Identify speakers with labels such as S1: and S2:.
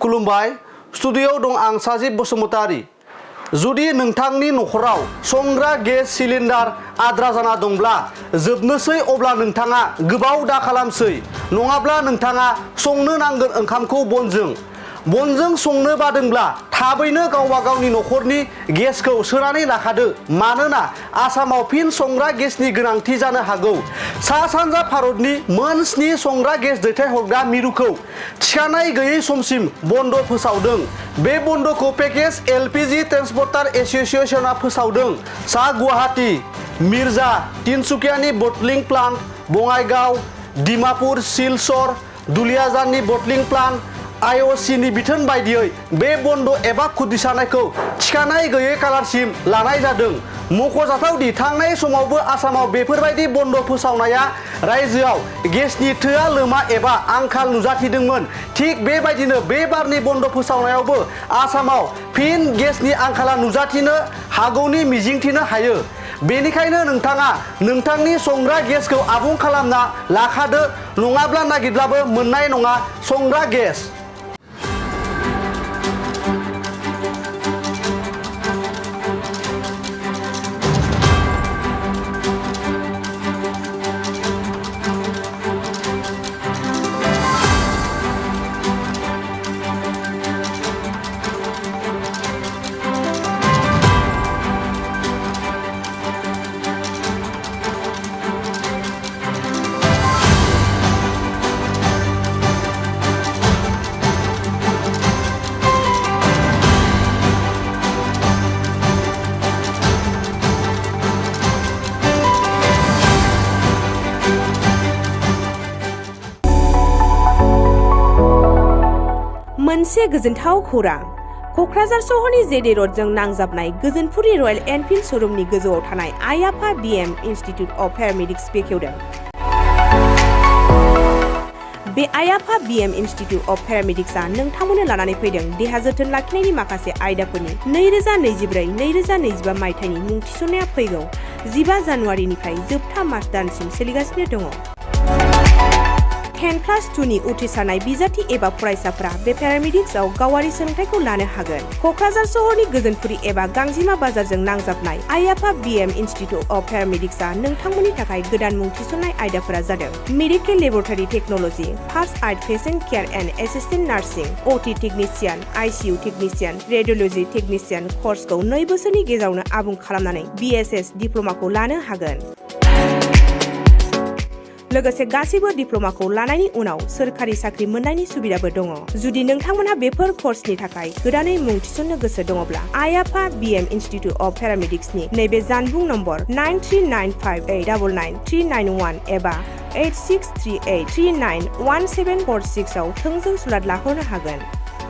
S1: खुलुमबाय स्टुडिय'आव दं आं साजिब बसुमतारी जुदि नोंथांनि नखराव संग्रा गेस सिलिन्डार आद्रा जाना दंब्ला जोबनोसै अब्ला नोंथाङा गोबाव दा खालामसै नङाब्ला नोंथाङा संनो नांगोन ओंखामखौ बनजों संनो बादोंब्ला थाबैनो गावबा गावनि नखरनि गेसखौ सोनानै लाखादो मानोना आसामाव फिन संग्रा गेसनि गोनांथि जानो हागौ सा सानजा भारतनि मोन 7 संग्रा गेस दैथायहरग्रा मिरुखौ थिखानाय गैयै समसिम बन्द फोसावदों बे बन्दखौ पेकेज एलपिजि ट्रान्सपर्टार एसोसिएशनआ फोसावदों सा गुवाहाटी मिर्जा तिनसुकियानि बटलिं प्लान्ट बङाइगाव डिमापुर सिलचर दुलियाजाननि बटलिं प्लान्ट आईओसीनि बिथोन बायदियै बे बन्द एबा खुदिसानायखौ थिखानाय गैयै कालारसिम लानाय जादों मख'जाथावदि थांनाय समावबो आसामाव बेफोरबायदि बन्द फोसावनाया रायजोआव गेसनि थोआ लोमा एबा आंखाल नुजाथिदोंमोन थिग बेबायदिनो बे बारनि बन्द फोसावनायावबो आसामाव फिन गेसनि आंखाला नुजाथिनो हागौनि मिजिंथिनो हायो बेनिखायनो नोंथाङा नोंथांनि संग्रा गेसखौ आबुं खालामना लाखादो नङाब्ला नागिरब्लाबो मोननाय नङा संग्रा गेस
S2: मोनसे गोजोनथाव खौरां क'क्राझार सहरनि जेडे रडजों नांजाबनाय गोजोनपुरि रयेल एनफिल्ड श'रुमनि गोजौआव थानाय आइ आफा बिएम इनस्टिट्युट अफ पेरामेडिक्स बेखेवदों बे आइ आफा बिएम इनस्टिट्युट अफ पेरामेडिक्सआ नोंथांमोननो लानानै फैदों देहा जोथोन लाखिनायनि माखासे आयदाफोरनि 2024-2025 मायथाइनि मुं थिसननाया फैगौ 15 जानुवारिनिफ्राय जोबथा मार्च दानसिम सोलिगासिनो दङ 10+2 नि उथ्रिसारनाय बिजाथि एबा फरायसाफोरा बे पेरामेडिक्सआव गावारि सोलोंथाइखौ लानो हागोन क'क्राझार सहरनि गोजोनपुरि एबा गांजिमा बाजारजों नांजाबनाय आइ आफा बिएम इनस्टिट्युट अफ पेरामेडिक्सआ नोंथांमोननि थाखाय गोदान मुं थिसननाय आयदाफोरा जादों medical laboratory technology first aid patient care and assistant nursing OT technician ICU technician radiology technician कर्सखौ 2 बोसोरनि गेजेरावनो आबुं खालामनानै बीएसएस डिप्ल'माखौ लानो हागोन लोगोसे गासैबो डिप्ल'माखौ लानायनि उनाव सोरखारि साख्रि मोननायनि सुबिदाबो दङ जुदि नोंथांमोनहा बेफोर कर्सनि थाखाय गोदानै मुं थिसननो गोसो दङब्ला आइ आफा बिएम इनस्टिट्युट अफ पेरामेडिक्सनि नैबे जानबुं नम्बर 9395899391 एबा 8638391746 आव थोंजों सुलाद लाहरनो हागोन